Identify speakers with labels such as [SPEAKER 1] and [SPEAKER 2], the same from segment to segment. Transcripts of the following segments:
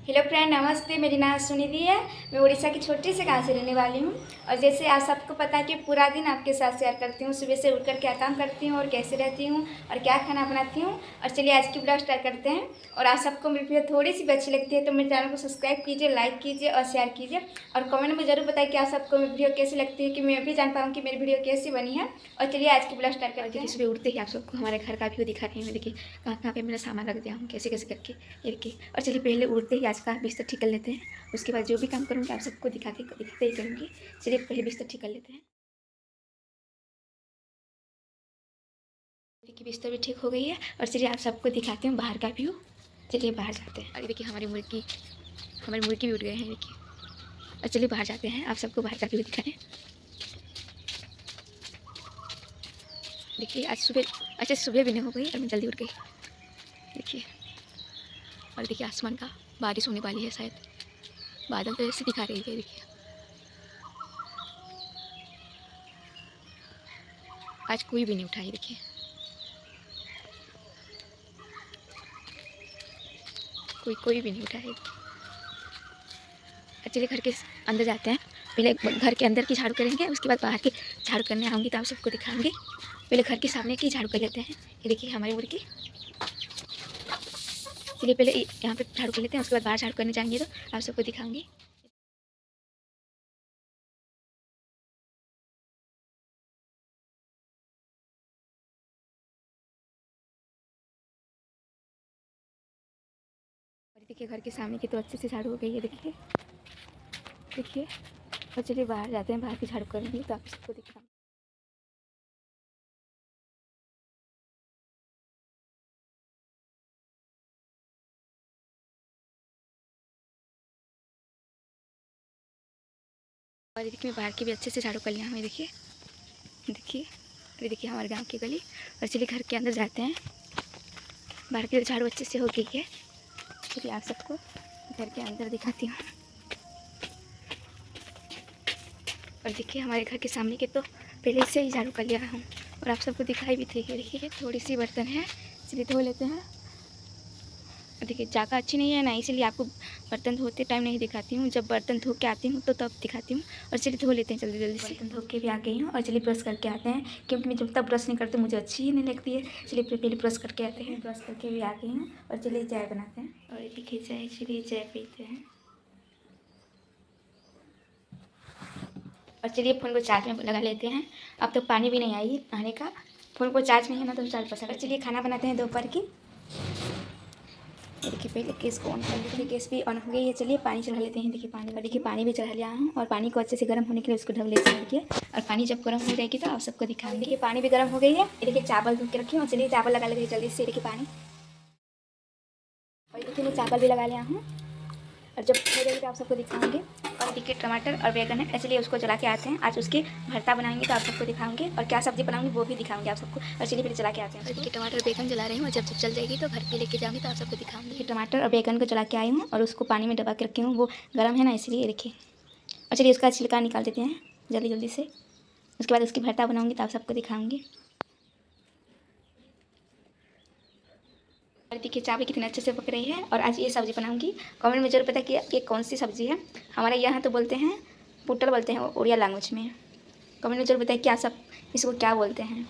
[SPEAKER 1] Hello friend, नमस्ते। मेरी नाम सुनिधि है। मैं उड़ीसा की छोटी सी गाँव से रहने वाली हूँ। और जैसे आप सबको पता है कि पूरा दिन आपके साथ शेयर करती हूँ, सुबह से उठकर क्या काम करती हूँ और कैसे रहती हूँ और क्या खाना बनाती हूँ। और चलिए आज की ब्लॉग स्टार्ट करते हैं। और आप सबको मेरी वीडियो थोड़ी सी भी अच्छी लगती है तो मेरे चैनल को सब्सक्राइब कीजिए, लाइक कीजिए और शेयर कीजिए। और कमेंट में जरूर बताइए कि आप सबको मेरी वीडियो कैसी लगती है, कि मैं भी जान पाऊँ कि मेरी वीडियो कैसी बनी है। और चलिए आज की ब्लॉग स्टार्ट करते हैं। सुबह उठते ही आप सबको हमारे घर का व्यू दिखा रही हूँ। देखिए कहाँ कहाँ पे मेरा सामान रख दिया हूँ, कैसे कैसे करके ये देखिए। और चलिए पहले उठते ही आज का बिस्तर ठीक कर लेते हैं, उसके बाद जो भी काम करूँगी आप सबको दिखाते ही करूँगी। चलिए पहले बिस्तर ठीक कर लेते हैं। देखिए बिस्तर भी ठीक हो गई है। और चलिए आप सबको दिखाती हूँ बाहर का व्यू। चलिए बाहर जाते हैं। अरे देखिए हमारी मुर्गी भी उड़ गए हैं, देखिए। और चलिए बाहर जाते हैं, आप सबको बाहर का व्यू दिखाएं। देखिए आज सुबह, अच्छा सुबह भी नहीं हो गई और मैं जल्दी उठ गई, देखिए। और देखिए आसमान का बारिश होने वाली है शायद, बादल तो ऐसे दिखा रही है, देखिए। आज कोई भी नहीं उठा है, देखिए कोई भी नहीं उठा है। चलिए घर के अंदर जाते हैं। पहले घर के अंदर की झाड़ू करेंगे, उसके बाद बाहर की झाड़ू करने आऊँगी तो आप सबको दिखाऊंगी। पहले घर के सामने की झाड़ू कर लेते हैं। ये देखिए हमारी मुर्गी। चलिए पहले यहाँ पे झाड़ू कर लेते हैं, उसके बाद बाहर झाड़ू करने जाएंगे तो आप सबको दिखाऊंगी। और देखिए घर के सामने की तो अच्छे से झाड़ू हो गई है, देखिए देखिए। और चलिए बाहर जाते हैं, बाहर की झाड़ू करेंगे तो आप सबको दिखाऊंगी। और देखिए मैं बाहर की भी अच्छे से झाड़ू कर लिया हूँ, देखिए देखिए। अरे देखिए हमारे गांव की गली। और चलिए घर के अंदर जाते हैं। बाहर की झाड़ू अच्छे से हो गई है। चलिए आप सबको घर के अंदर दिखाती हूँ। और देखिए हमारे घर के सामने के तो पहले से ही झाड़ू कर लिया हूँ और आप सबको दिखाई भी थी। देखिए थोड़ी सी बर्तन है, इसलिए धो लेते हैं। देखिए जगह अच्छी नहीं है ना, इसलिए आपको बर्तन धोते टाइम नहीं दिखाती हूँ। जब बर्तन धो के आती हूँ तो तब दिखाती हूँ। और चलिए धो लेते हैं जल्दी जल्दी से। बर्तन धो के भी आ गई हूँ और चलिए ब्रश करके आते हैं, क्योंकि मैं जब तक ब्रश नहीं करती मुझे अच्छी ही नहीं लगती है। चलिए पहले ब्रश करके आते हैं। ब्रश करके भी आ गई हूँ और चलिए चाय बनाते हैं। और देखिए चाय, चलिए चाय पीते हैं। और चलिए फ़ोन को चार्ज में लगा लेते हैं। अब तो पानी भी नहीं आई नहाने का, फ़ोन को चार्ज नहीं है ना तो चार्ज पसंद। चलिए खाना बनाते हैं दोपहर की। देखिए पहले गैस को ऑन कर लेते हैं। गैस भी ऑन हो गई है। चलिए पानी चढ़ा लेते हैं। देखिए पानी भी चढ़ा लिया हूँ और पानी को अच्छे से गर्म होने के लिए उसको ढक लेते हैं, देखिए। और पानी जब गर्म हो जाएगी तो आप सबको दिखाएंगे। देखिए पानी भी गर्म हो गई है। ये देखिए चावल धो के रखी हूँ। चलिए चावल लगा लेते हैं जल्दी से। देखिए पानी, और देखिए मैं चावल भी लगा लिया हूँ और जब हो जाएगी तो आप सबको दिखाएंगे। और देखिए टमाटर और बैगन है, इसलिए उसको जला के आते हैं। आज उसके भरता बनाएंगे तो आप सबको दिखाएंगे, और क्या सब्जी बनाऊंगी वो भी दिखाऊंगे आप सबको। और चलिए फिर जला के आते हैं। देखिए टमाटर और बैगन जला रही हूँ, जब जब चल जाएगी तो घर पे लेके जाऊँगी तो आप सबको दिखाऊंगी। टमाटर और बैगन को जला के आई हूँ और उसको पानी में दबा के रखी हूँ, वो गर्म है ना इसलिए, देखिए। और चलिए उसका छिलका निकाल देते हैं जल्दी जल्दी से। उसके बाद उसकी भरता बनाऊँगी तो आप सबको दिखाऊँगी। और देखिए चावल कितने अच्छे से पक रही है। और आज ये सब्ज़ी बनाऊंगी। कमेंट में जरूर पता कि ये कौन सी सब्ज़ी है। हमारे यहाँ तो बोलते हैं पुटल, बोलते हैं उड़िया लैंग्वेज में। कमेंट में जरूर बताइए क्या सब इसको क्या बोलते हैं।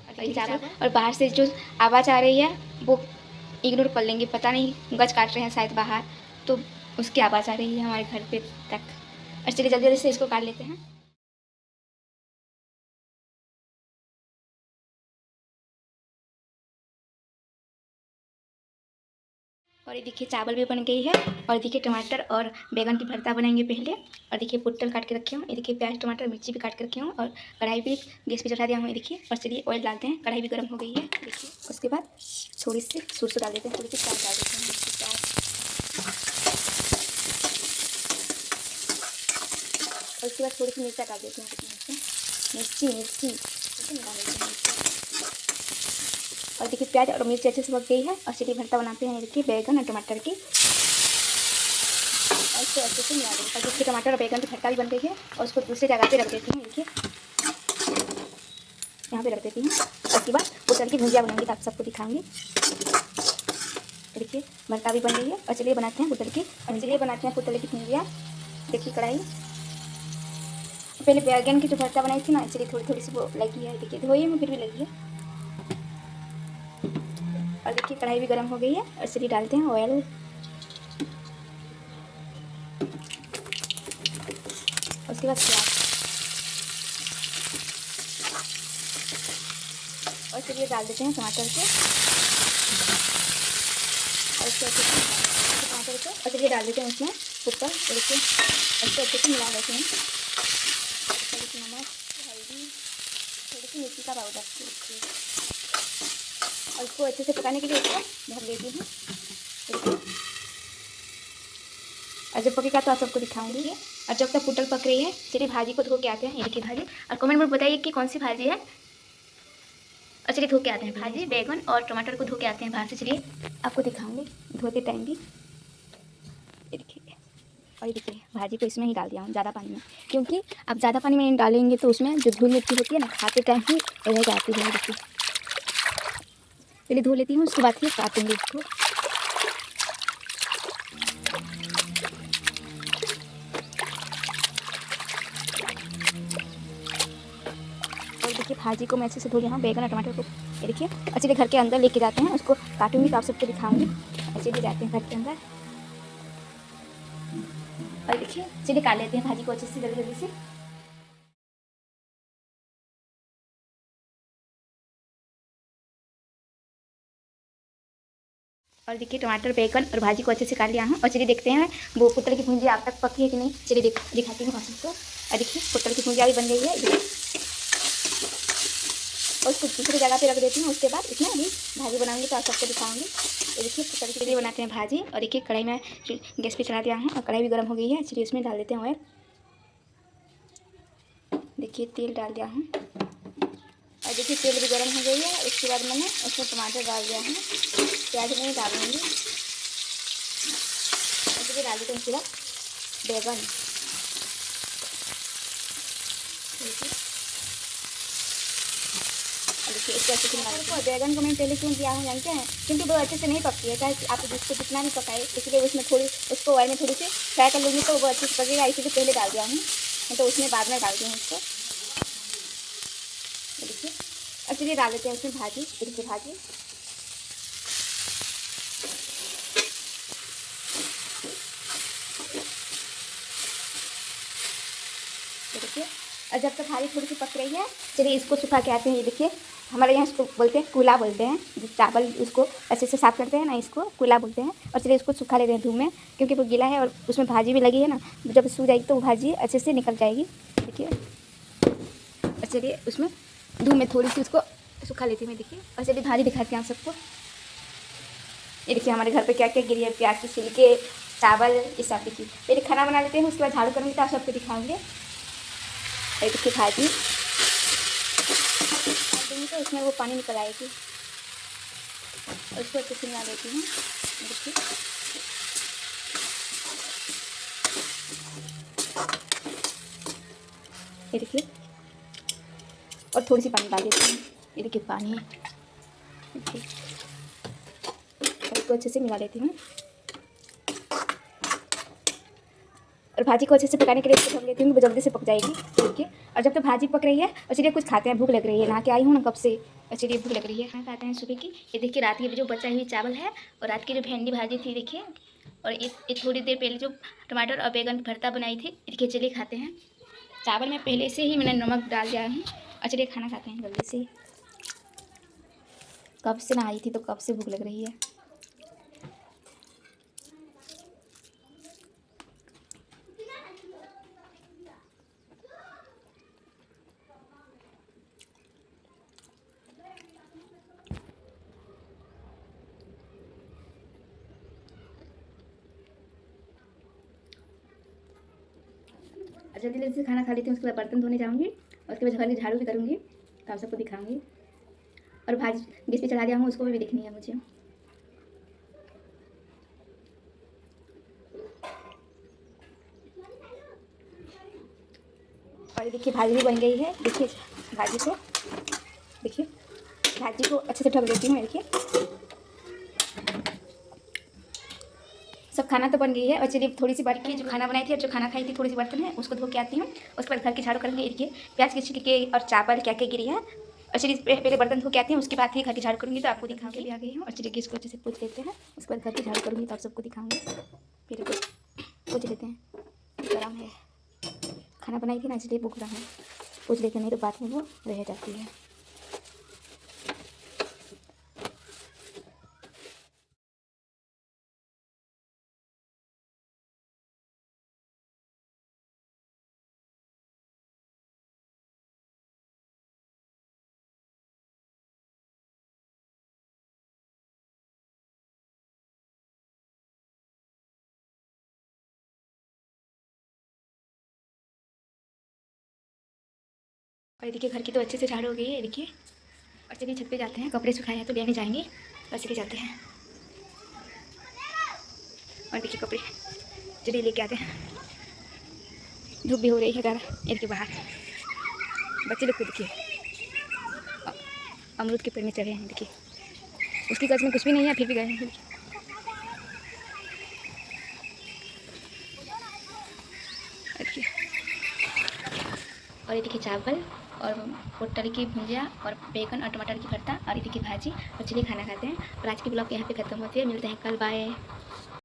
[SPEAKER 1] और चावल, और बाहर से जो आवाज़ आ रही है वो इग्नोर कर लेंगे। पता नहीं गज काट रहे हैं शायद बाहर, तो उसकी आवाज़ आ रही है हमारे घर पे तक। और चलिए जल्दी जल्दी से इसको काट लेते हैं। और ये देखिए चावल भी बन गई है। और देखिए टमाटर और बैगन की भरता बनाएंगे पहले। और देखिए पुट्टल काट के रखी हूँ। ये देखिए प्याज टमाटर मिर्ची भी काट के रखी हूँ। और कढ़ाई भी गैस पे चढ़ा दिया हूँ, ये देखिए। और चलिए ऑयल डालते हैं, कढ़ाई भी गर्म हो गई है, देखिए। उसके बाद थोड़ी सी सरसों डाल देते हैं, थोड़ी सी प्याज डाल देते हैं, प्याज। और उसके बाद थोड़ी सी मिर्चा डाल देते हैं, मिर्ची मिर्ची डाल देते हैं। और देखिए प्याज और मिर्ची अच्छे से पक गई है। और चलिए भरता बनाते हैं। देखिए बैगन और टमाटर की, इसको अच्छे से मिला देंगे। और देखिए टमाटर और बैगन की भरता भी बन गई है। और उसको दूसरी जगह पे रख देती हूँ, देखिए यहाँ पे रख देती हूँ। उसके बाद उतर की भुजिया बनाऊंगी तो आप सबको दिखाऊंगी। देखिए भरता भी बन रही है। और चलिए बनाते हैं पुतल की, और चलिए बनाते हैं पुतल की भुजिया। देखिए कढ़ाई, पहले बैगन की जो भरता बनाई थी ना, चलिए थोड़ी थोड़ी सी वो लगी है। देखिए धोइए में फिर भी लगी है। और देखिए कढ़ाई भी गर्म हो गई है। और चलिए डालते हैं ऑयल। उसके बाद प्याज, और चलिए डाल देते हैं टमाटर को, और इसके टमाटर को, और चलिए डाल देते हैं उसमें ऊपर। देखिए इसको अच्छे से मिला देते हैं। थोड़ी सी नमक, हल्दी, थोड़ी सी मिर्ची का पाउडर, और इसको अच्छे से पकाने के लिए इसको ढक देती हूँ। और जब पकेगा तो आप सबको दिखाऊंगी। और जब तक पुटल पक रही है, चलिए भाजी को धो के आते हैं। ये देखिए भाजी, और कमेंट में बताइए कि कौन सी भाजी है। और चलिए धो के आते हैं भाजी, बैगन और टमाटर को धो के आते हैं बाहर से। चलिए आपको दिखाऊंगी धोते टाइम भी। ये देखिए, और ये देखिए भाजी को इसमें ही डाल दिया हूँ ज़्यादा पानी में, क्योंकि आप ज़्यादा पानी में नहीं डालेंगे तो उसमें जो धूल मिट्टी होती है ना, खाते टाइम ही रह जाती है। देखिए पहले धो लेती हूँ, उसके बाद फिर काटूंगी इसको। और देखिए भाजी को मैं अच्छे से धो लिया हूँ, बैगन और टमाटर को। ये देखिए, अच्छे घर के अंदर लेके जाते हैं, उसको काटूंगी तो आप सबको दिखाऊंगी। अच्छे ले जाते हैं घर के अंदर, और देखिए चलिए काट लेते हैं भाजी को अच्छे से जल्दी जल्दी से। और देखिए टमाटर, बैगन और भाजी को अच्छे से काट लिया हूँ। और चलिए देखते हैं वो पुटल की भुजिया आप तक पकी है कि नहीं। चलिए दिखाती हूँ आप सबको। और देखिए पुटल की भुजिया भी बन गई है। और उसको दूसरी जगह पे रख देती हूँ। उसके बाद इसमें अभी भाजी बनाऊंगी तो आप सबको दिखाऊंगी। तो देखिए पुटल के लिए बनाते हैं भाजी। और देखिए कढ़ाई में गैस पे चला दिया हूँ, और कढ़ाई भी गर्म हो गई है। चलिए उसमें डाल देते हैं ऑयल। देखिए तेल डाल दिया हूँ, और देखिए तेल भी गर्म हो गई है। उसके बाद मैंने उसमें टमाटर डाल दिया है, प्याज नहीं डालूंगी। और देखिए डाल देते हैं उसके बाद बैगन। देखिए इसको अच्छे से मिला। बैगन को मैंने पहले क्यों दिया हूँ जानते हैं, क्योंकि वो अच्छे से नहीं पकती है। चाहे आप जिसको जितना भी पकाए, इसलिए उसमें थोड़ी उसको ऑयल में थोड़ी सी फ्राई कर लूँगी तो वो अच्छे से पकेगा। इसीलिए पहले डाल दिया हूँ, तो उसमें बाद में डाल दी हूँ उसको। देखिए और चलिए डाल देते हैं उसमें भाजी। देखिए भाजी, देखिए। और जब तक भाजी थोड़ी सी पक रही है, चलिए इसको सुखा के आते हैं। ये देखिए हमारे यहाँ इसको बोलते हैं कूला बोलते हैं, जो चावल उसको अच्छे से साफ़ करते हैं ना, इसको कूला बोलते हैं। और चलिए इसको सुखा लेते हैं धूप में, क्योंकि वो गीला है और उसमें भाजी भी लगी है ना। जब सूख जाएगी तो वो भाजी अच्छे से निकल जाएगी। देखिए और चलिए उसमें धूप में थोड़ी सी उसको सुखा लेती हूँ मैं। देखिए और चलिए भाजी दिखाती हूँ आप सबको। ये देखिए हमारे घर पे क्या क्या गिरी है, प्याज के छिलके, चावल, ये सब देखिए। पहले खाना बना लेते हैं, उसके बाद झाड़ू करूँगी तो आप सबको दिखाऊंगे। ये देखिए भाजी दूँगी तो उसमें वो पानी निकल आएगी, और उसको अच्छे से मिला देती हूँ। देखिए ये देखिए, और थोड़ी सी पानी डाल देती हूँ। ये देखिए पानी, देखिए इसको अच्छे से मिला लेती हूँ। और भाजी को अच्छे से पकाने के लिए इसको ढक लेती हूँ, वो जल्दी से पक जाएगी। देखिए और जब तक भाजी पक रही है, और चलिए कुछ खाते हैं, भूख लग रही है, नहा के आई हूँ ना कब से। और चलिए भूख लग रही है, खाना खाते हैं सुबह की। ये देखिए रात की जो बचा हुई चावल है, और रात की जो भिंडी भाजी थी देखिए, और ये थोड़ी देर पहले जो टमाटर और बैगन की भरता बनाई थी। देखिए चलिए खाते हैं। चावल में पहले से ही मैंने नमक डाल दिया है। और चलिए खाना खाते हैं जल्दी से। कब से नहाई थी तो कब से भूख लग रही है। जल्दी जल्दी से खाना खा लेती हूँ, उसके बाद बर्तन धोने जाऊँगी, और उसके बाद घर की झाड़ू भी करूँगी तो आप सबको दिखाऊँगी। और भाजी गैस पे चढ़ा दिया हूँ, उसको भी दिखनी है मुझे। और देखिए भाजी भी बन गई है। देखिए भाजी को, देखिए भाजी को अच्छे से ढक देती हूँ। देखिए खाना तो बन गई है और चलिए थोड़ी सी बारीकी जो खाना बनाई थी और जो खाना खाई थी थोड़ी सी बर्तन है उसको धो के आती हूँ। उसके बाद घर की झाड़ू करूँगी। देखिए प्याज के छिलके और चावल क्या क्या गिरी है और चलिए पहले बर्तन धो के आती हूँ, उसके बाद ही घर की झाड़ू करूँगी तो आपको दिखा के भी आ गई हूँ। और चलिए इसको अच्छे से पूछ लेते हैं, उसके बाद घर की झाड़ू करूँगी तो आप सबको दिखाऊँगी। फिर पूछ लेते हैं, गरम है खाना बनाई थी ना इसलिए भूख रहा है, पूछ लेते नहीं तो बात में वो रह जाती है। और देखिए घर की तो अच्छे से झाड़ू हो गई है। देखिए और चलिए छत पे जाते हैं, कपड़े सुखाए हैं तो लेने जाएंगे, बस चलिए जाते हैं। और देखिए कपड़े चलिए लेके आते हैं। धूप भी हो रही है घर ये के बाहर। बच्चे लोग को देखिए अमरूद के पेड़ में चढ़े हैं। देखिए उसकी गज में कुछ भी नहीं है फिर भी गए हैं। देखिए और ये देखिए चावल और पोटल की भुजिया और बैगन और टमाटर की भरता और ये देखिए भाजी। और चलिए खाना खाते हैं। और आज की ब्लॉग यहाँ पे ख़त्म होती है, मिलते हैं कल, बाय।